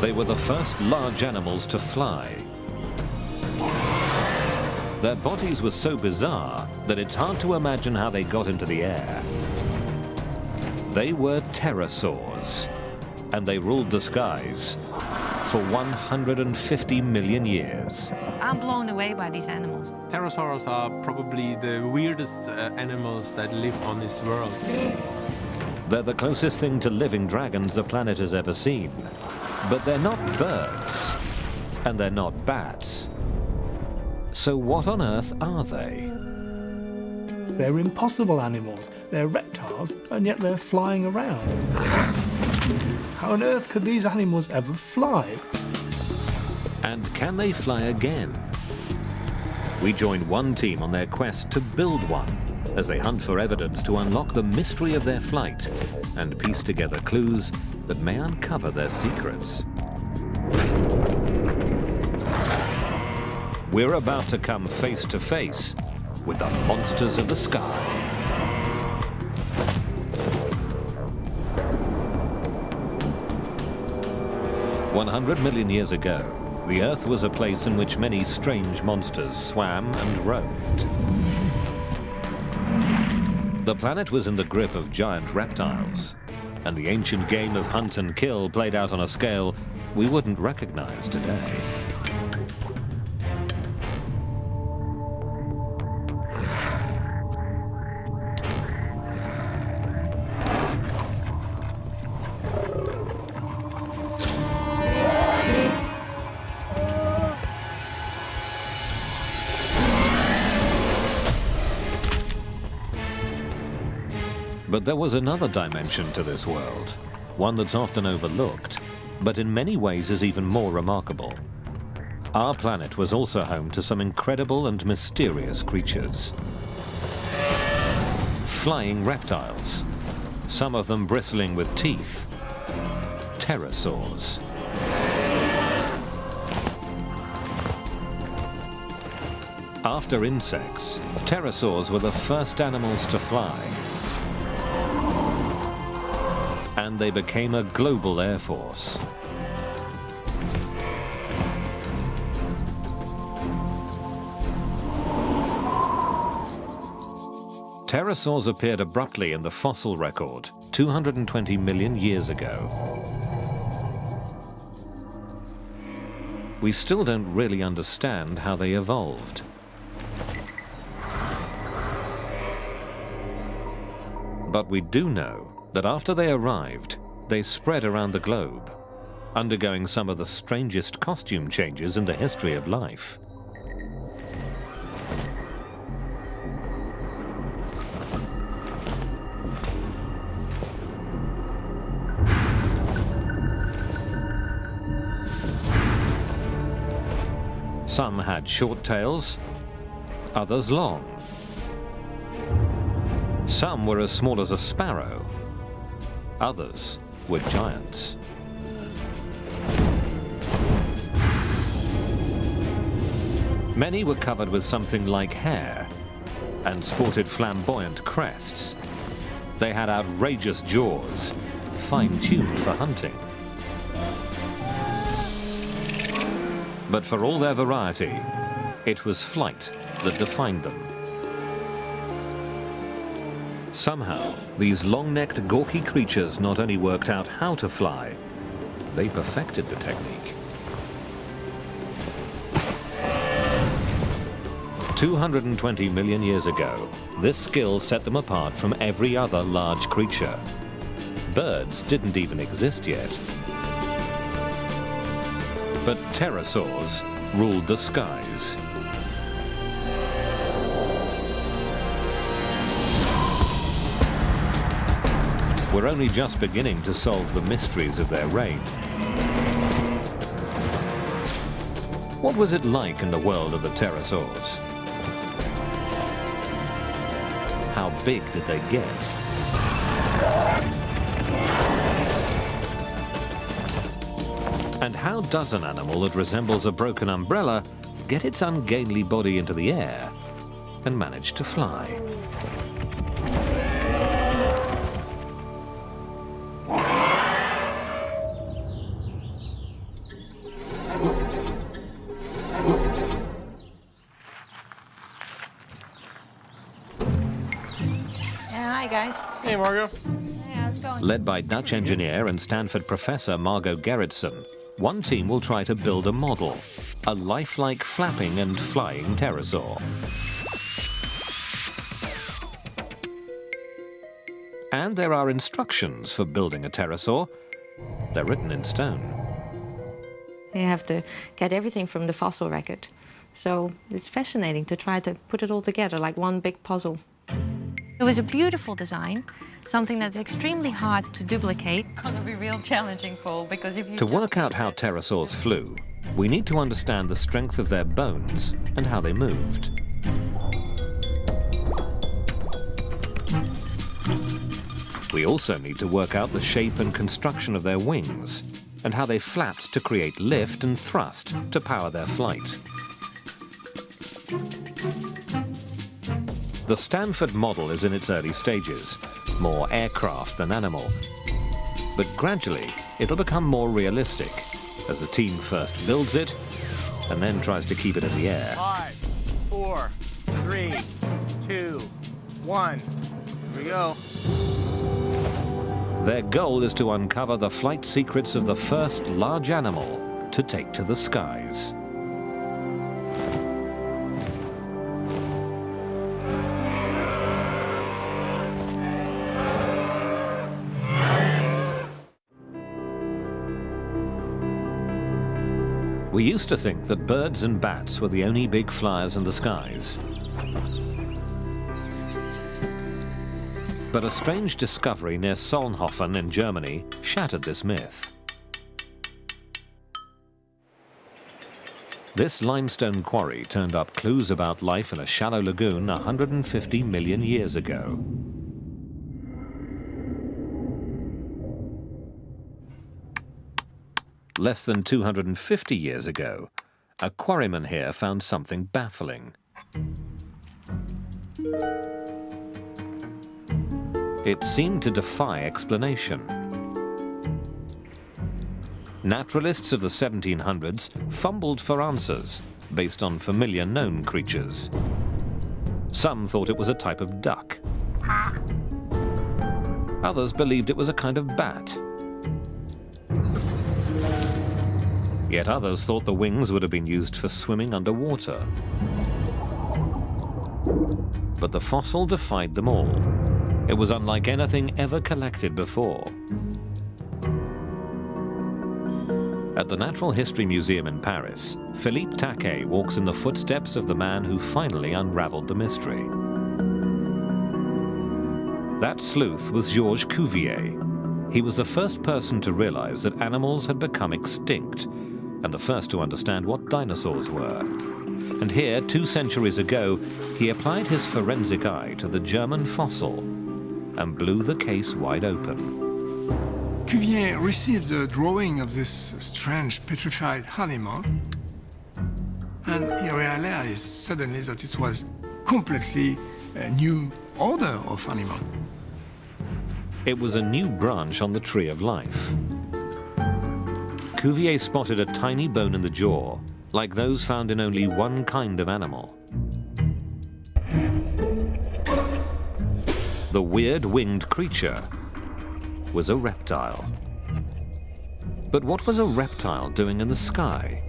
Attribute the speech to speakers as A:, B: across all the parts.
A: They were the first large animals to fly. Their bodies were so bizarre that it's hard to imagine how they got into the air. They were pterosaurs, and they ruled the skies for 150 million years.
B: I'm blown away by these animals.
C: Pterosaurs are probably the weirdest animals that live on this world.
A: They're the closest thing to living dragons the planet has ever seen. But they're not birds, and they're not bats. So what on earth are they?
D: They're impossible animals. They're reptiles, and yet they're flying around. How on earth could these animals ever fly?
A: And can they fly again? We joined one team on their quest to build one, as they hunt for evidence to unlock the mystery of their flight and piece together clues that may uncover their secrets. We're about to come face to face with the monsters of the sky. "100 million years ago, the Earth was a place in which many strange monsters swam and roamed. The planet was in the grip of giant reptiles, and the ancient game of hunt and kill played out on a scale we wouldn't recognize today. But there was another dimension to this world, one that's often overlooked, but in many ways is even more remarkable. Our planet was also home to some incredible and mysterious creatures. Flying reptiles, some of them bristling with teeth. Pterosaurs. After insects, pterosaurs were the first animals to fly. And they became a global air force. Pterosaurs appeared abruptly in the fossil record 220 million years ago. We still don't really understand how they evolved. But we do know that after they arrived, they spread around the globe, undergoing some of the strangest costume changes in the history of life. Some had short tails, others long. Some were as small as a sparrow. Others were giants. Many were covered with something like hair and sported flamboyant crests. They had outrageous jaws, fine-tuned for hunting. But for all their variety, it was flight that defined them. Somehow, these long-necked, gawky creatures not only worked out how to fly, they perfected the technique. 220 million years ago, this skill set them apart from every other large creature. Birds didn't even exist yet. But pterosaurs ruled the skies. We're only just beginning to solve the mysteries of their reign. What was it like in the world of the pterosaurs? How big did they get? And how does an animal that resembles a broken umbrella get its ungainly body into the air and manage to fly?
B: Hi, guys.
E: Hey, Margot.
B: Hey, how's it going?
A: Led by Dutch engineer and Stanford professor Margot Gerritsen, one team will try to build a model, a lifelike flapping and flying pterosaur. And there are instructions for building a pterosaur. They're written in stone.
F: You have to get everything from the fossil record. So it's fascinating to try to put it all together like one big puzzle.
B: It was a beautiful design, something that's extremely hard to duplicate. Gonna be real challenging, Paul, because if you
A: To work out how pterosaurs flew, we need to understand the strength of their bones and how they moved. We also need to work out the shape and construction of their wings and how they flapped to create lift and thrust to power their flight. The Stanford model is in its early stages, more aircraft than animal. But gradually, it'll become more realistic as the team first builds it and then tries to keep it in the air.
E: 5, 4, 3, 2, 1. Here we go.
A: Their goal is to uncover the flight secrets of the first large animal to take to the skies. We used to think that birds and bats were the only big flyers in the skies. But a strange discovery near Solnhofen in Germany shattered this myth. This limestone quarry turned up clues about life in a shallow lagoon 150 million years ago. Less than 250 years ago, a quarryman here found something baffling. It seemed to defy explanation. Naturalists of the 1700s fumbled for answers based on familiar known creatures. Some thought it was a type of duck. Others believed it was a kind of bat. Yet others thought the wings would have been used for swimming underwater. But the fossil defied them all. It was unlike anything ever collected before. At the Natural History Museum in Paris, Philippe Taquet walks in the footsteps of the man who finally unraveled the mystery. That sleuth was Georges Cuvier. He was the first person to realize that animals had become extinct, and the first to understand what dinosaurs were. And here, 2 centuries ago, he applied his forensic eye to the German fossil and blew the case wide open.
G: Cuvier received a drawing of this strange petrified animal, and he realized suddenly that it was completely a new order of animal.
A: It was a new branch on the tree of life. Cuvier spotted a tiny bone in the jaw, like those found in only one kind of animal. The weird winged creature was a reptile. But what was a reptile doing in the sky?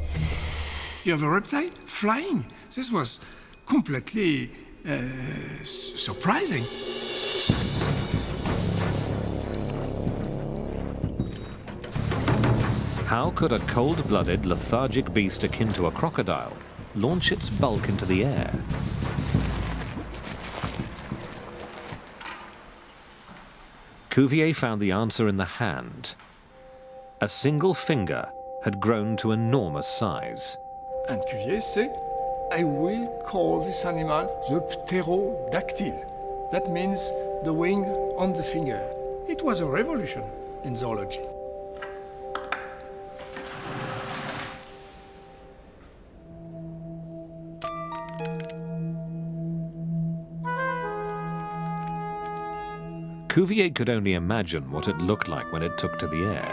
G: You have a reptile flying. This was completely surprising.
A: How could a cold-blooded, lethargic beast akin to a crocodile launch its bulk into the air? Cuvier found the answer in the hand. A single finger had grown to enormous size.
G: And Cuvier said, I will call this animal the pterodactyl. That means the wing on the finger. It was a revolution in zoology.
A: Cuvier could only imagine what it looked like when it took to the air.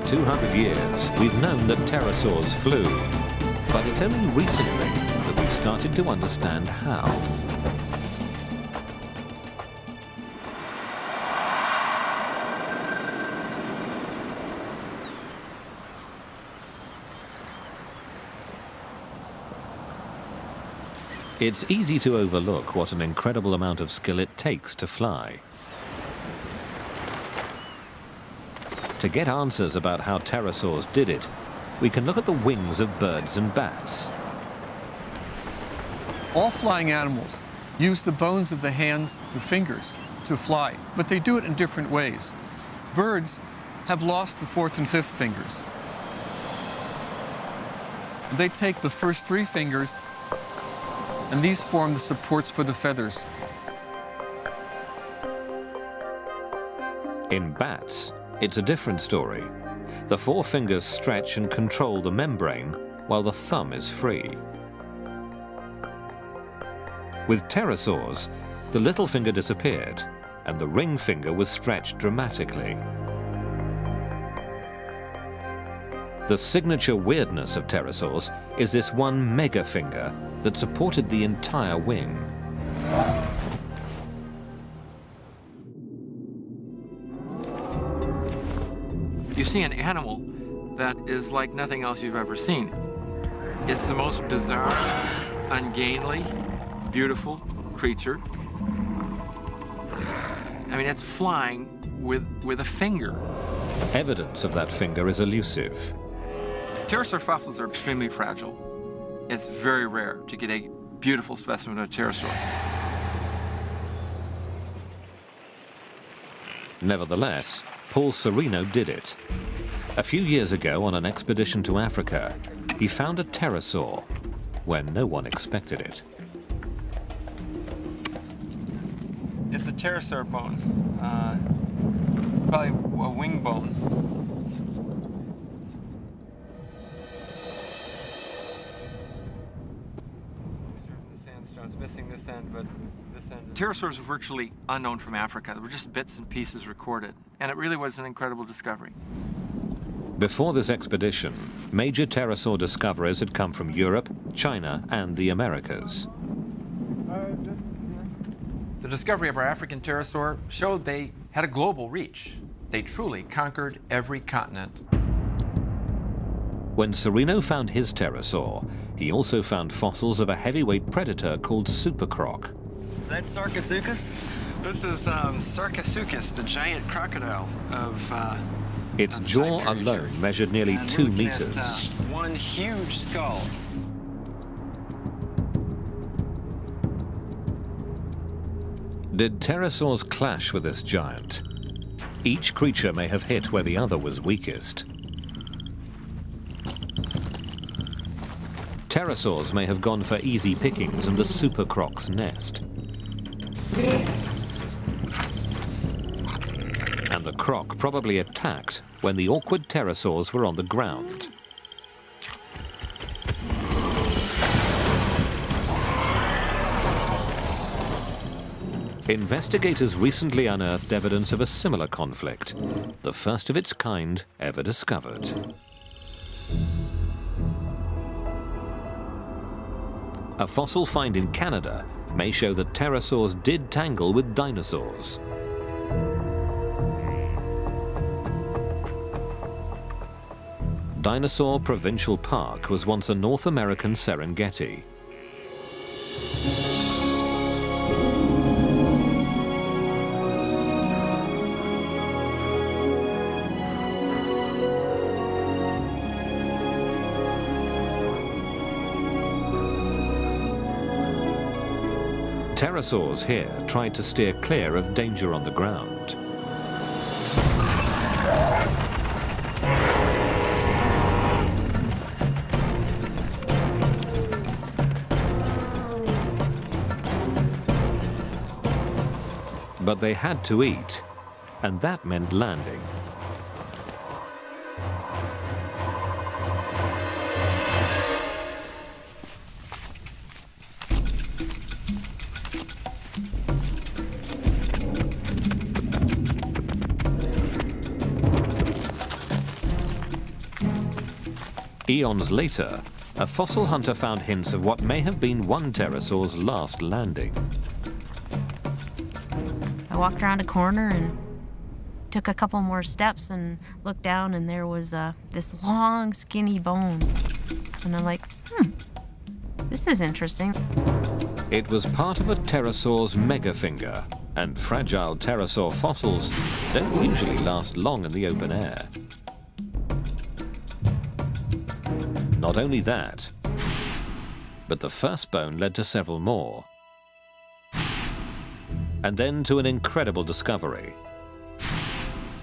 A: For 200 years, we've known that pterosaurs flew, but it's only recently that we've started to understand how. It's easy to overlook what an incredible amount of skill it takes to fly. To get answers about how pterosaurs did it, we can look at the wings of birds and bats.
H: All flying animals use the bones of the hands and fingers to fly, but they do it in different ways. Birds have lost the fourth and fifth fingers. They take the first three fingers, and these form the supports for the feathers.
A: In bats, it's a different story. The four fingers stretch and control the membrane, while the thumb is free. With pterosaurs, the little finger disappeared, and the ring finger was stretched dramatically. The signature weirdness of pterosaurs is this one mega finger that supported the entire wing.
I: You see an animal that is like nothing else you've ever seen. It's the most bizarre, ungainly, beautiful creature. I mean, it's flying with a finger.
A: Evidence of that finger is elusive.
I: Pterosaur fossils are extremely fragile. It's very rare to get a beautiful specimen of a pterosaur.
A: Nevertheless, Paul Serino did it. A few years ago, on an expedition to Africa, he found a pterosaur where no one expected it.
I: It's a pterosaur bone, probably a wing bone. The sandstone's missing this end, but this end. Pterosaurs are virtually unknown from Africa. There were just bits and pieces recorded, and it really was an incredible discovery.
A: Before this expedition, major pterosaur discoveries had come from Europe, China, and the Americas.
J: The discovery of our African pterosaur showed they had a global reach. They truly conquered every continent.
A: When Serino found his pterosaur, he also found fossils of a heavyweight predator called supercroc.
I: That's Sarcosuchus? This is Sarcosuchus, the giant crocodile of
A: its jaw alone measured nearly 2 meters.
I: One huge skull.
A: Did pterosaurs clash with this giant? Each creature may have hit where the other was weakest. Pterosaurs may have gone for easy pickings and the supercroc's nest. And the croc probably attacked when the awkward pterosaurs were on the ground. Investigators recently unearthed evidence of a similar conflict, the first of its kind ever discovered. A fossil find in Canada may show that pterosaurs did tangle with dinosaurs. Dinosaur Provincial Park was once a North American Serengeti. Pterosaurs here tried to steer clear of danger on the ground. But they had to eat, and that meant landing. Eons later, a fossil hunter found hints of what may have been one pterosaur's last landing.
K: I walked around a corner and took a couple more steps and looked down, and there was this long, skinny bone. And I'm like, this is interesting.
A: It was part of a pterosaur's megafinger, and fragile pterosaur fossils don't usually last long in the open air. Not only that, but the first bone led to several more. And then to an incredible discovery.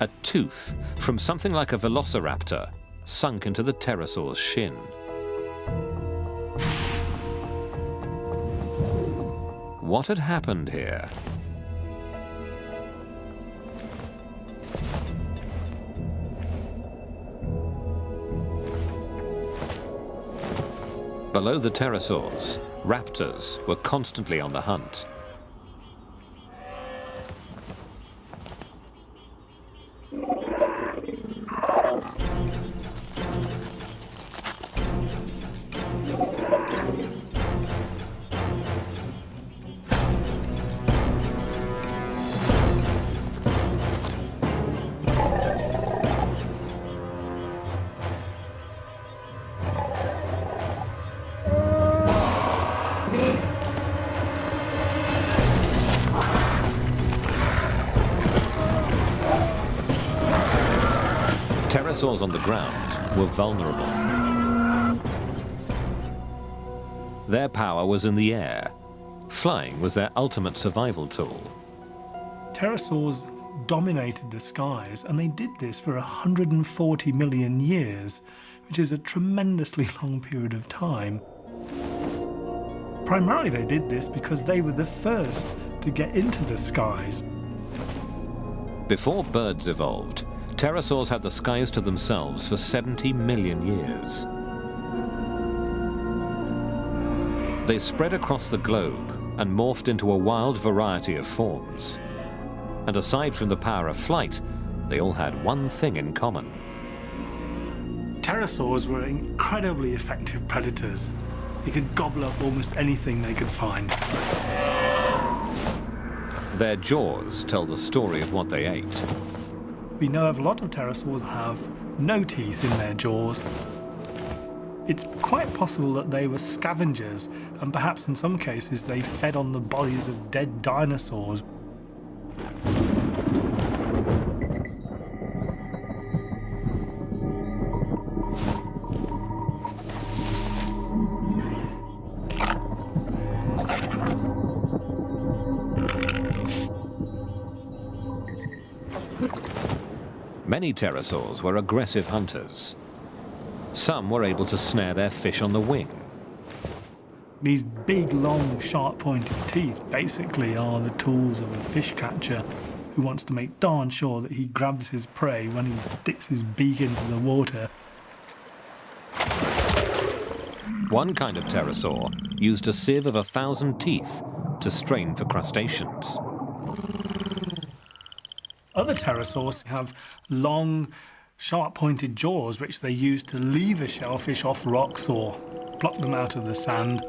A: A tooth from something like a velociraptor sunk into the pterosaur's shin. What had happened here? Below the pterosaurs, raptors were constantly on the hunt. Pterosaurs on the ground were vulnerable. Their power was in the air. Flying was their ultimate survival tool.
D: Pterosaurs dominated the skies, and they did this for 140 million years, which is a tremendously long period of time. Primarily they did this because they were the first to get into the skies.
A: Before birds evolved, pterosaurs had the skies to themselves for 70 million years. They spread across the globe and morphed into a wild variety of forms. And aside from the power of flight, they all had one thing in common.
D: Pterosaurs were incredibly effective predators. They could gobble up almost anything they could find.
A: Their jaws tell the story of what they ate.
D: We know of a lot of pterosaurs have no teeth in their jaws. It's quite possible that they were scavengers, and perhaps in some cases they fed on the bodies of dead dinosaurs.
A: Many pterosaurs were aggressive hunters. Some were able to snare their fish on the wing.
D: These big, long, sharp-pointed teeth basically are the tools of a fish catcher who wants to make darn sure that he grabs his prey when he sticks his beak into the water.
A: One kind of pterosaur used a sieve of 1,000 teeth to strain for crustaceans.
D: Other pterosaurs have long, sharp-pointed jaws which they use to lever shellfish off rocks or block them out of the sand.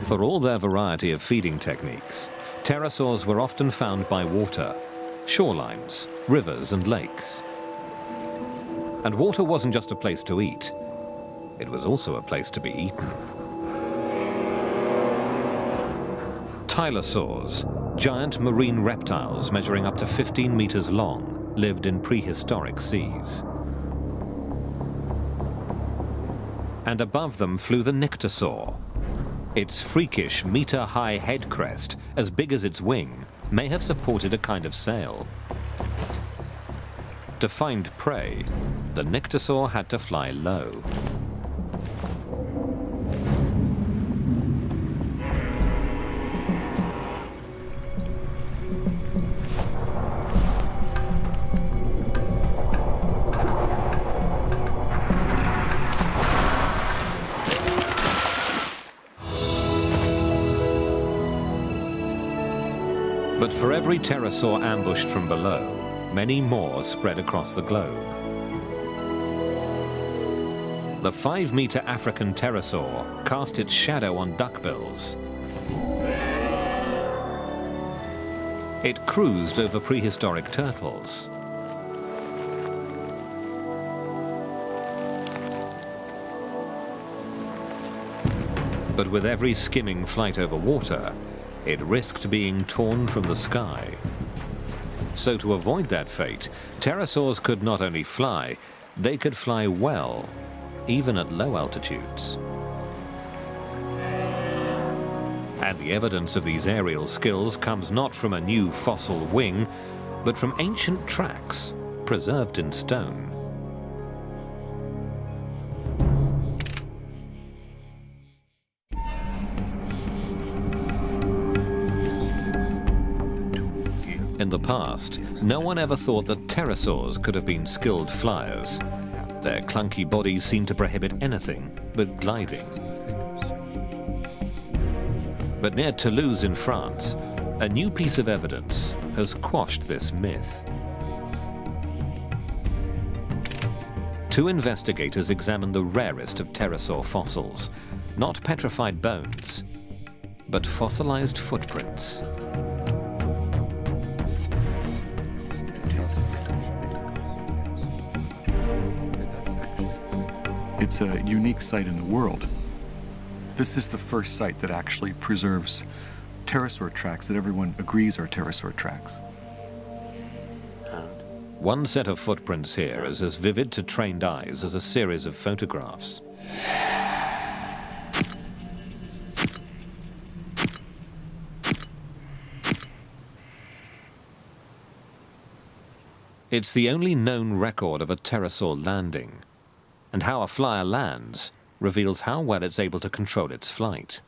A: For all their variety of feeding techniques, pterosaurs were often found by water, shorelines, rivers and lakes. And water wasn't just a place to eat, it was also a place to be eaten. Tylosaurs, giant marine reptiles measuring up to 15 meters long, lived in prehistoric seas. And above them flew the nyctosaur. Its freakish meter-high head crest, as big as its wing, may have supported a kind of sail. To find prey, the nyctosaur had to fly low. But for every pterosaur ambushed from below, many more spread across the globe. The 5-meter African pterosaur cast its shadow on duckbills. It cruised over prehistoric turtles. But with every skimming flight over water, it risked being torn from the sky. So to avoid that fate, pterosaurs could not only fly, they could fly well, even at low altitudes. And the evidence of these aerial skills comes not from a new fossil wing, but from ancient tracks preserved in stone. In the past, no one ever thought that pterosaurs could have been skilled flyers. Their clunky bodies seemed to prohibit anything but gliding. But near Toulouse in France, a new piece of evidence has quashed this myth. Two investigators examined the rarest of pterosaur fossils, not petrified bones, but fossilized footprints.
L: It's a unique site in the world. This is the first site that actually preserves pterosaur tracks that everyone agrees are pterosaur tracks.
A: One set of footprints here is as vivid to trained eyes as a series of photographs. It's the only known record of a pterosaur landing, and how a flyer lands reveals how well it's able to control its flight.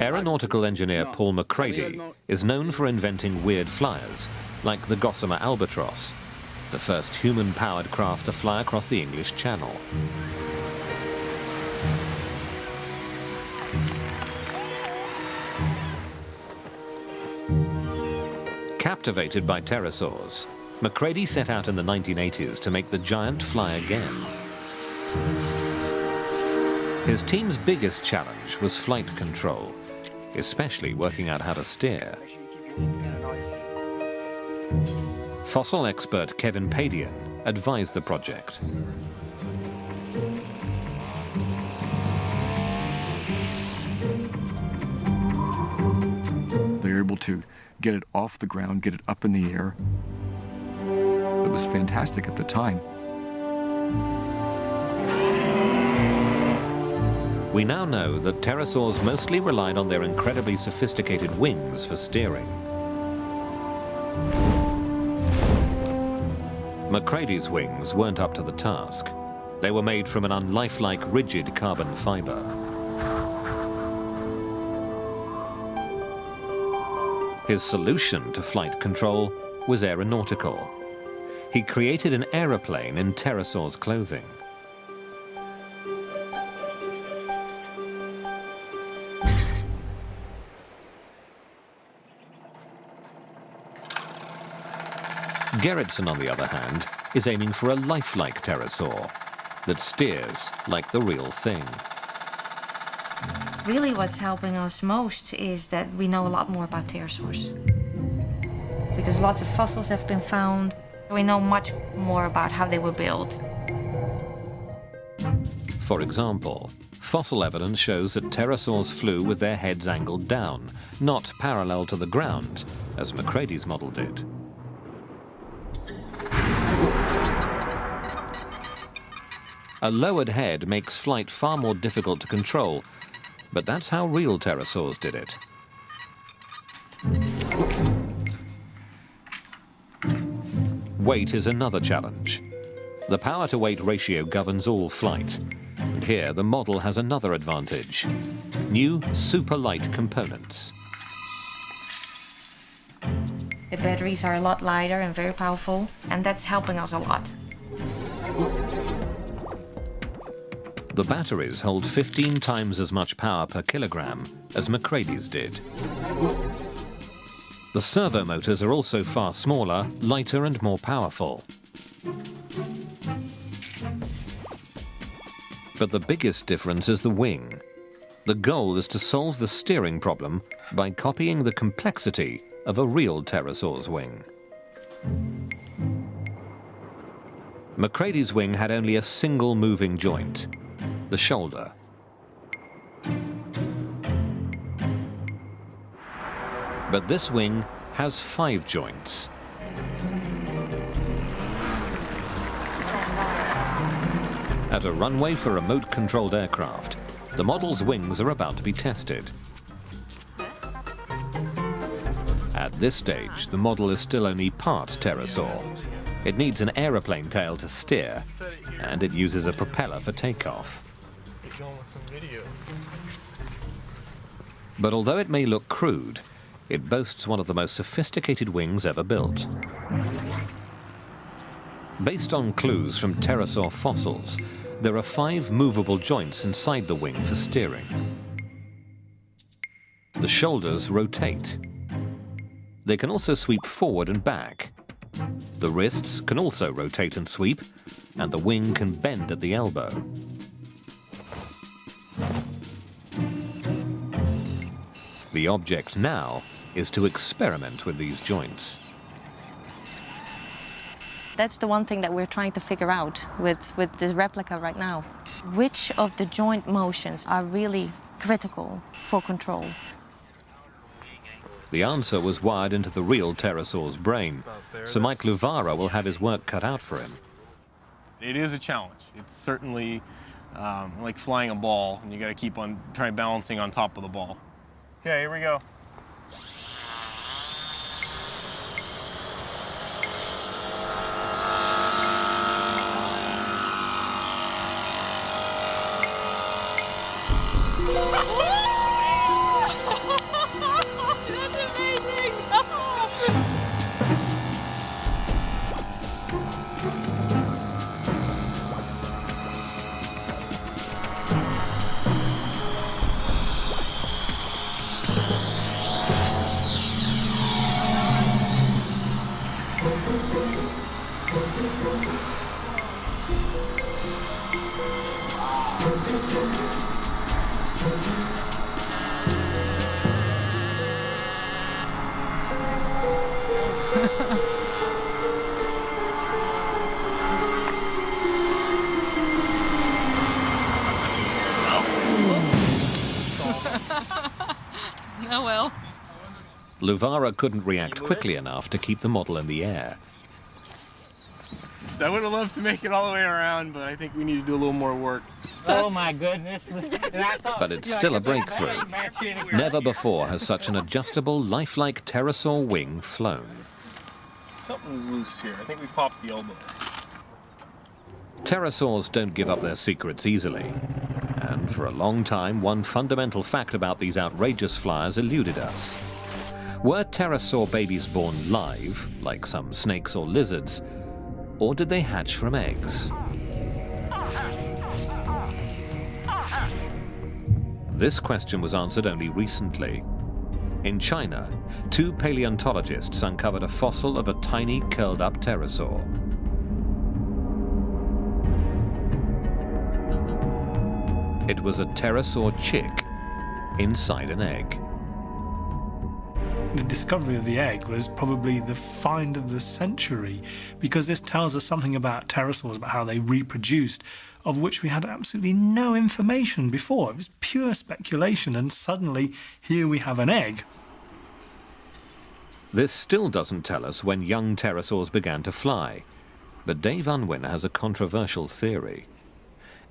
A: Aeronautical engineer Paul McCready is known for inventing weird flyers, like the Gossamer Albatross, the first human-powered craft to fly across the English Channel. Captivated by pterosaurs, McCready set out in the 1980s to make the giant fly again. His team's biggest challenge was flight control, especially working out how to steer. Fossil expert Kevin Padian advised the project.
L: They were able to get it off the ground, get it up in the air. It was fantastic at the time.
A: We now know that pterosaurs mostly relied on their incredibly sophisticated wings for steering. McCready's wings weren't up to the task. They were made from an unlifelike, rigid carbon fiber. His solution to flight control was aeronautical. He created an aeroplane in pterosaur's clothing. Gerritsen, on the other hand, is aiming for a lifelike pterosaur that steers like the real thing.
F: Really what's helping us most is that we know a lot more about pterosaurs. Because lots of fossils have been found, we know much more about how they were built.
A: For example, fossil evidence shows that pterosaurs flew with their heads angled down, not parallel to the ground, as McCready's model did. A lowered head makes flight far more difficult to control, but that's how real pterosaurs did it. Weight is another challenge. The power-to-weight ratio governs all flight, and here the model has another advantage: new super-light components.
F: The batteries are a lot lighter and very powerful, and that's helping us a lot.
A: The batteries hold 15 times as much power per kilogram as Macready's did. The servo motors are also far smaller, lighter and more powerful. But the biggest difference is the wing. The goal is to solve the steering problem by copying the complexity of a real pterosaur's wing. Macready's wing had only a single moving joint, the shoulder. But this wing has 5 joints. At a runway for remote-controlled aircraft, the model's wings are about to be tested. At this stage, the model is still only part pterosaur. It needs an aeroplane tail to steer, and it uses a propeller for takeoff. But although it may look crude, it boasts one of the most sophisticated wings ever built. Based on clues from pterosaur fossils, there are 5 movable joints inside the wing for steering. The shoulders rotate. They can also sweep forward and back. The wrists can also rotate and sweep, and the wing can bend at the elbow. The object now is to experiment with these joints.
B: That's the one thing that we're trying to figure out with this replica right now. Which of the joint motions are really critical for control?
A: The answer was wired into the real pterosaur's brain, so Mike Luvara will have his work cut out for him.
M: It is a challenge. It's certainly like flying a ball, and you got to keep on balancing on top of the ball. Okay, here we go.
B: Oh well.
A: Luvara couldn't react quickly enough to keep the model in the air.
M: I would have loved to make it all the way around, but I think we need to do a little more work.
E: Oh my goodness.
A: But it's still a breakthrough. Never before has such an adjustable, lifelike pterosaur wing flown.
M: Something's loose here. I think we popped the elbow.
A: Pterosaurs don't give up their secrets easily. And for a long time, one fundamental fact about these outrageous flyers eluded us. Were pterosaur babies born live, like some snakes or lizards, or did they hatch from eggs? This question was answered only recently. In China, 2 paleontologists uncovered a fossil of a tiny curled-up pterosaur. It was a pterosaur chick inside an egg.
D: The discovery of the egg was probably the find of the century, because this tells us something about pterosaurs, about how they reproduced, of which we had absolutely no information before. It was pure speculation, and suddenly here we have an egg.
A: This still doesn't tell us when young pterosaurs began to fly, but Dave Unwin has a controversial theory.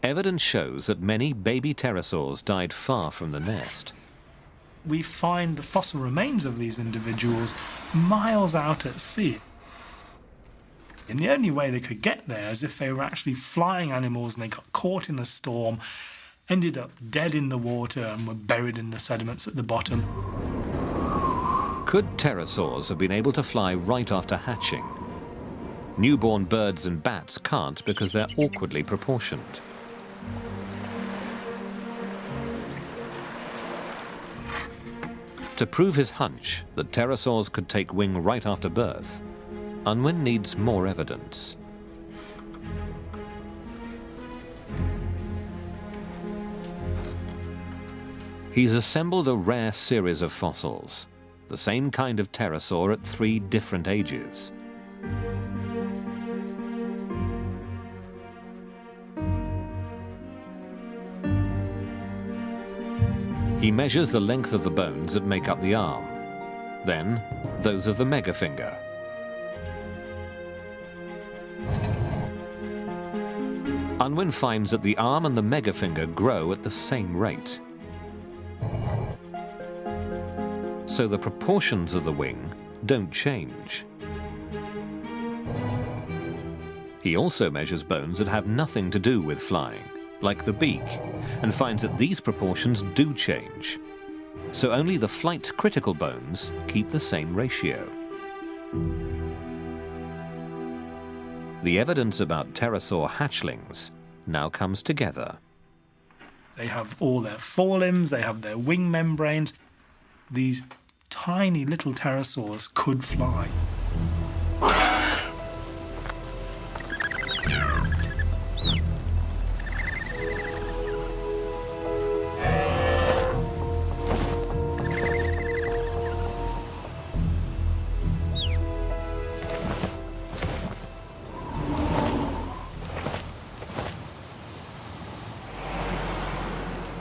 A: Evidence shows that many baby pterosaurs died far from the nest.
D: We find the fossil remains of these individuals miles out at sea. And the only way they could get there is if they were actually flying animals and they got caught in a storm, ended up dead in the water and were buried in the sediments at the bottom.
A: Could pterosaurs have been able to fly right after hatching? Newborn birds and bats can't because they're awkwardly proportioned. to prove his hunch that pterosaurs could take wing right after birth, Unwin needs more evidence. He's assembled a rare series of fossils, the same kind of pterosaur at 3 different ages. He measures the length of the bones that make up the arm, then those of the megafinger. Unwin finds that the arm and the megafinger grow at the same rate. So the proportions of the wing don't change. He also measures bones that have nothing to do with flying, like the beak, and finds that these proportions do change. So only the flight-critical bones keep the same ratio. The evidence about pterosaur hatchlings now comes together.
D: They have all their forelimbs, they have their wing membranes. These tiny little pterosaurs could fly.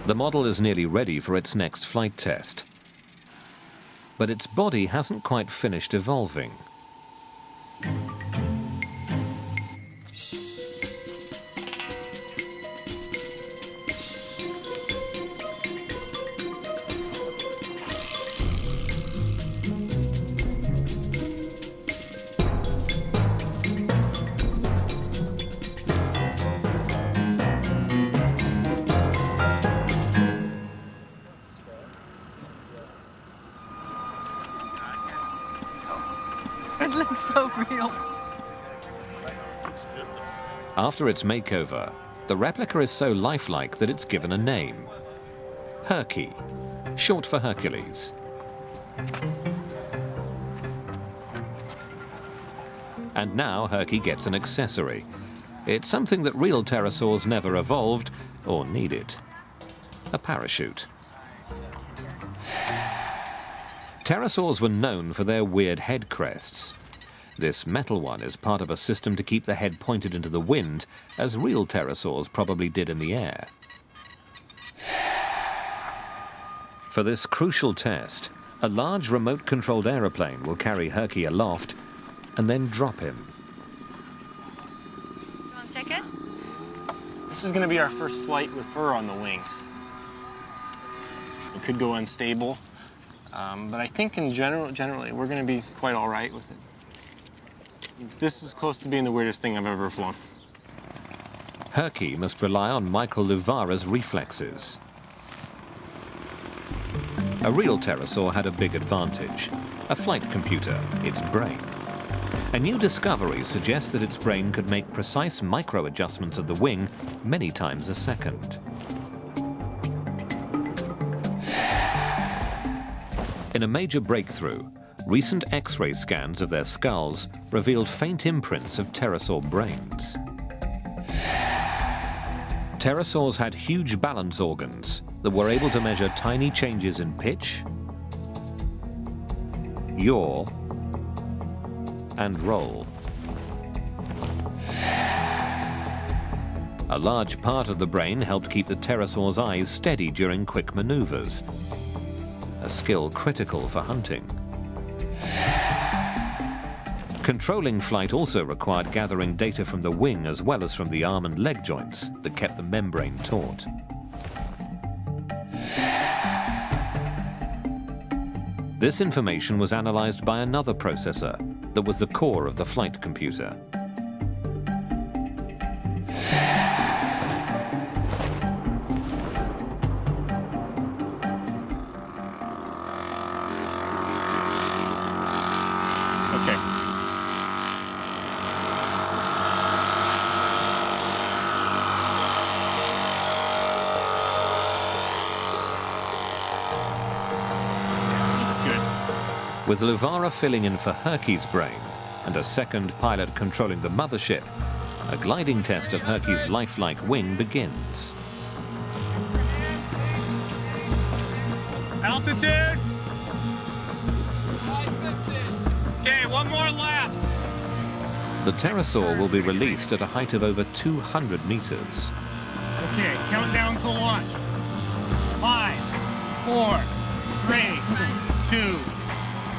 A: The model is nearly ready for its next flight test. But its body hasn't quite finished evolving.
B: It looks so real.
A: After its makeover, the replica is so lifelike that it's given a name. Herky, short for Hercules. And now Herky gets an accessory. It's something that real pterosaurs never evolved or needed. A parachute. Pterosaurs were known for their weird head crests. This metal one is part of a system to keep the head pointed into the wind, as real pterosaurs probably did in the air. For this crucial test, a large remote-controlled aeroplane will carry Herky aloft and then drop him.
B: You want to check it?
M: This is going to be our first flight with fur on the wings. It could go unstable, but I think in generally, we're going to be quite all right with it. This is close to being the weirdest thing I've ever flown.
A: Herky must rely on Michael Luvara's reflexes. A real pterosaur had a big advantage, a flight computer, its brain. A new discovery suggests that its brain could make precise micro-adjustments of the wing many times a second. In a major breakthrough, recent X-ray scans of their skulls revealed faint imprints of pterosaur brains. Pterosaurs had huge balance organs that were able to measure tiny changes in pitch, yaw, and roll. A large part of the brain helped keep the pterosaur's eyes steady during quick maneuvers, a skill critical for hunting. Controlling flight also required gathering data from the wing as well as from the arm and leg joints that kept the membrane taut. This information was analyzed by another processor that was the core of the flight computer. With Luvara filling in for Herky's brain and a second pilot controlling the mothership, a gliding test of Herky's lifelike wing begins.
E: Altitude. Okay, one more lap.
A: The pterosaur will be released at a height of over 200 meters.
E: Okay, countdown to launch. 5, 4, 3, 2,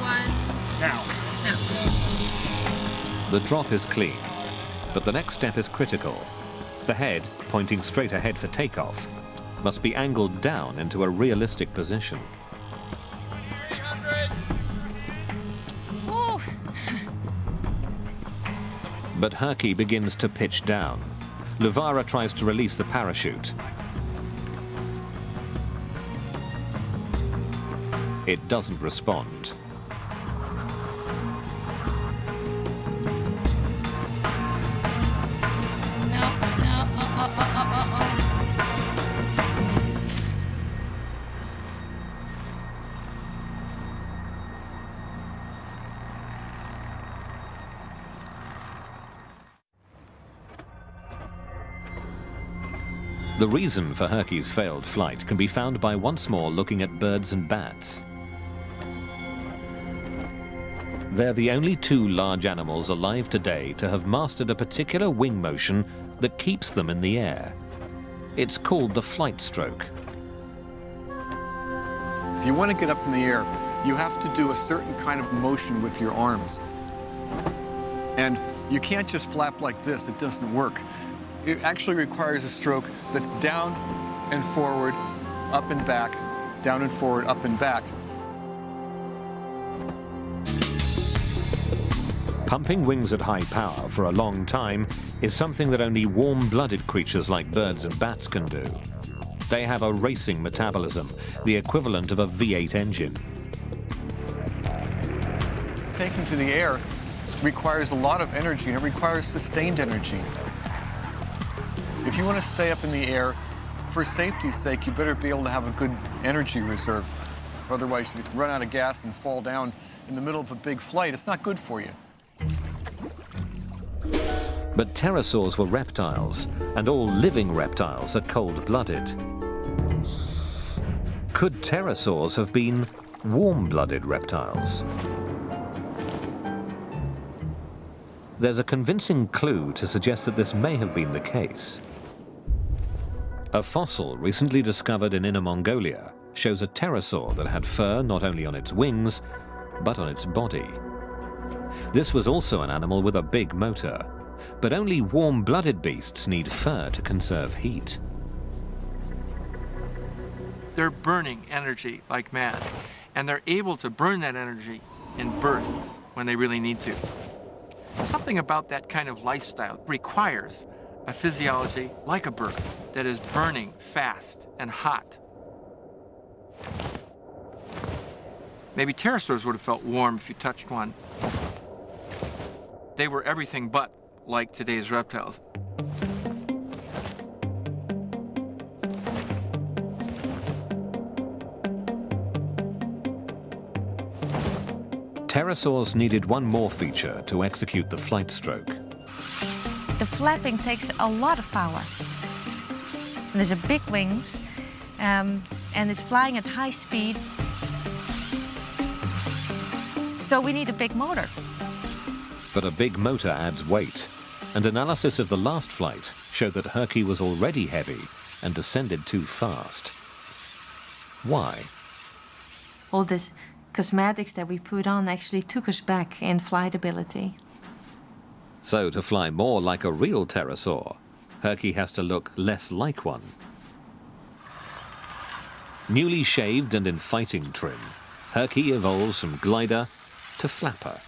E: 1. Now.
A: The drop is clean, but the next step is critical. The head, pointing straight ahead for takeoff, must be angled down into a realistic position.
E: 300.
A: But Herky begins to pitch down. Luvara tries to release the parachute. It doesn't respond. The reason for Herky's failed flight can be found by once more looking at birds and bats. They're the only two large animals alive today to have mastered a particular wing motion that keeps them in the air. It's called the flight stroke.
H: If you want to get up in the air, you have to do a certain kind of motion with your arms. And you can't just flap like this, it doesn't work. It actually requires a stroke that's down and forward, up and back, down and forward, up and back.
A: Pumping wings at high power for a long time is something that only warm-blooded creatures like birds and bats can do. They have a racing metabolism, the equivalent of a V8 engine.
H: Taking to the air requires a lot of energy, and it requires sustained energy. If you want to stay up in the air, for safety's sake, you better be able to have a good energy reserve. Otherwise, you run out of gas and fall down in the middle of a big flight. It's not good for you.
A: But pterosaurs were reptiles, and all living reptiles are cold-blooded. Could pterosaurs have been warm-blooded reptiles? There's a convincing clue to suggest that this may have been the case. A fossil recently discovered in Inner Mongolia shows a pterosaur that had fur not only on its wings, but on its body. This was also an animal with a big motor, but only warm-blooded beasts need fur to conserve heat.
I: They're burning energy like mad, and they're able to burn that energy in bursts when they really need to. Something about that kind of lifestyle requires a physiology like a bird that is burning fast and hot. Maybe pterosaurs would have felt warm if you touched one. They were everything but like today's reptiles.
A: Pterosaurs needed one more feature to execute the flight stroke.
F: The flapping takes a lot of power. There's a big wings, and it's flying at high speed. So we need a big motor.
A: But a big motor adds weight, and analysis of the last flight showed that Herky was already heavy and descended too fast. Why?
F: All this cosmetics that we put on actually took us back in flight ability.
A: So to fly more like a real pterosaur, Herky has to look less like one. Newly shaved and in fighting trim, Herky evolves from glider to flapper.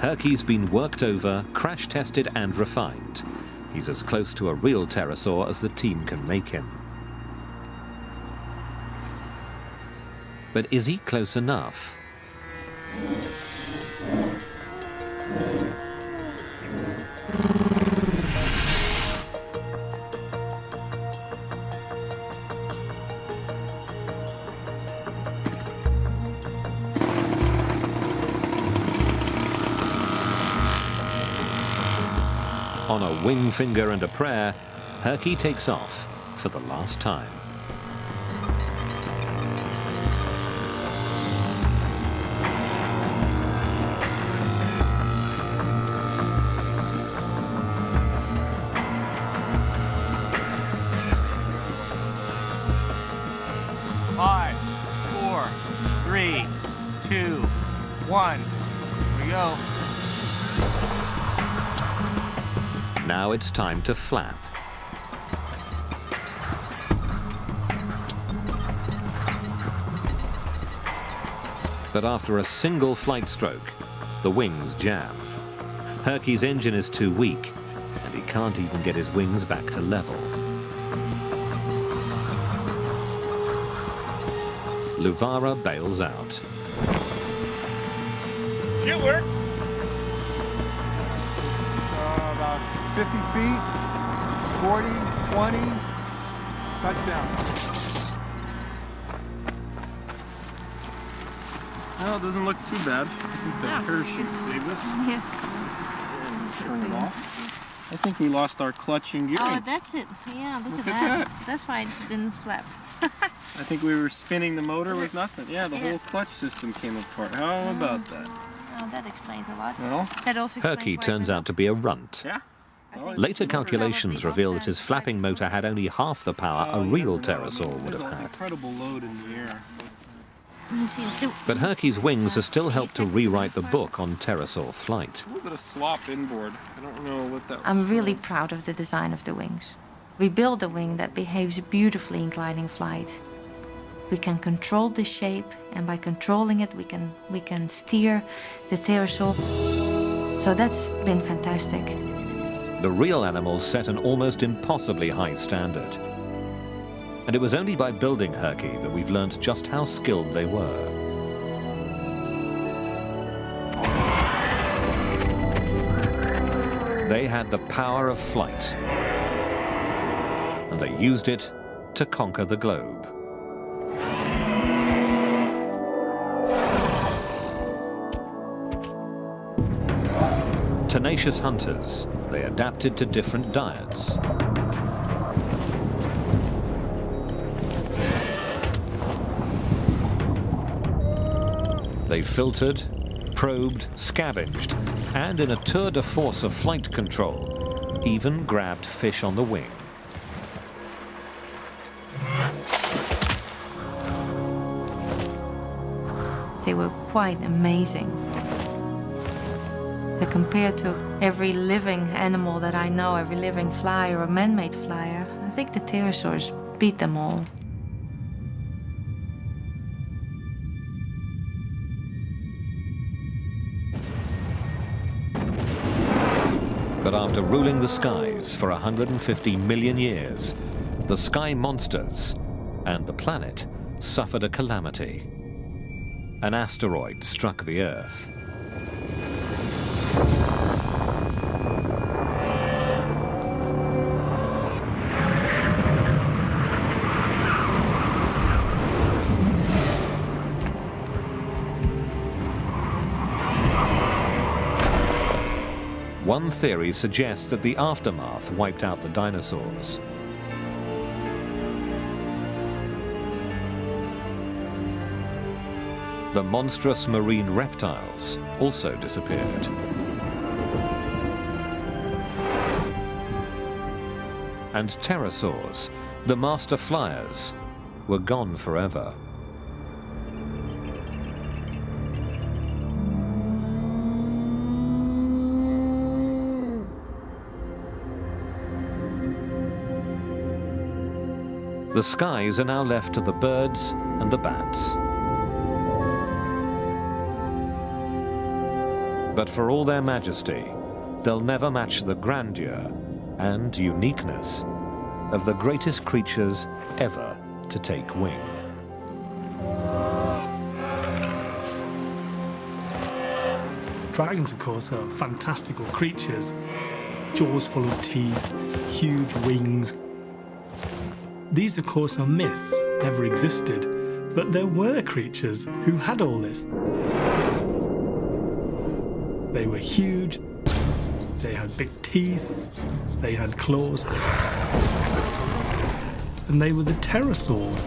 A: Herky's been worked over, crash-tested and refined. He's as close to a real pterosaur as the team can make him. But is he close enough? On a wing finger and a prayer, Herky takes off for the last time.
E: Five, 4, 3, 2, 1. Here we go.
A: Now it's time to flap. But after a single flight stroke, the wings jam. Herky's engine is too weak, and he can't even get his wings back to level. Luvara bails out.
E: It worked.
N: About 50 feet, 40, 20, touchdown.
M: Well, it doesn't look too bad. I think the parachute saved us.
K: Yeah.
M: I think we lost our clutch and gearing.
K: Oh, that's it. Yeah, look at that. That's why it didn't flap.
M: I think we were spinning the motor with nothing. Yeah, the whole clutch system came apart. How about that?
K: Oh, that explains a lot.
M: Well,
K: that also
A: Herky turns out to be a runt.
M: Yeah.
A: Later calculations reveal that his flapping motor had only half the power a real pterosaur would have had.
M: Incredible load in the air.
A: But Herky's wings have still helped to rewrite the book on pterosaur flight.
M: A little bit of slop inboard. I don't know what that was.
F: I'm really proud of the design of the wings. We built a wing that behaves beautifully in gliding flight. We can control the shape, and by controlling it, we can steer the pterosaur. So that's been fantastic.
A: The real animals set an almost impossibly high standard. And it was only by building Herky that we've learned just how skilled they were. They had the power of flight, and they used it to conquer the globe. Tenacious hunters, they adapted to different diets. They filtered, probed, scavenged, and in a tour de force of flight control, even grabbed fish on the wing.
F: They were quite amazing. Compared to every living animal that I know, every living flyer or man-made flyer, I think the pterosaurs beat them all.
A: But after ruling the skies for 150 million years, the sky monsters and the planet suffered a calamity. An asteroid struck the Earth. One theory suggests that the aftermath wiped out the dinosaurs. The monstrous marine reptiles also disappeared. And pterosaurs, the master flyers, were gone forever. The skies are now left to the birds and the bats. But for all their majesty, they'll never match the grandeur and uniqueness of the greatest creatures ever to take wing.
D: Dragons, of course, are fantastical creatures. Jaws full of teeth, huge wings. These, of course, are myths, never existed, but there were creatures who had all this. They were huge, They had big teeth, they had claws, and they were the pterosaurs.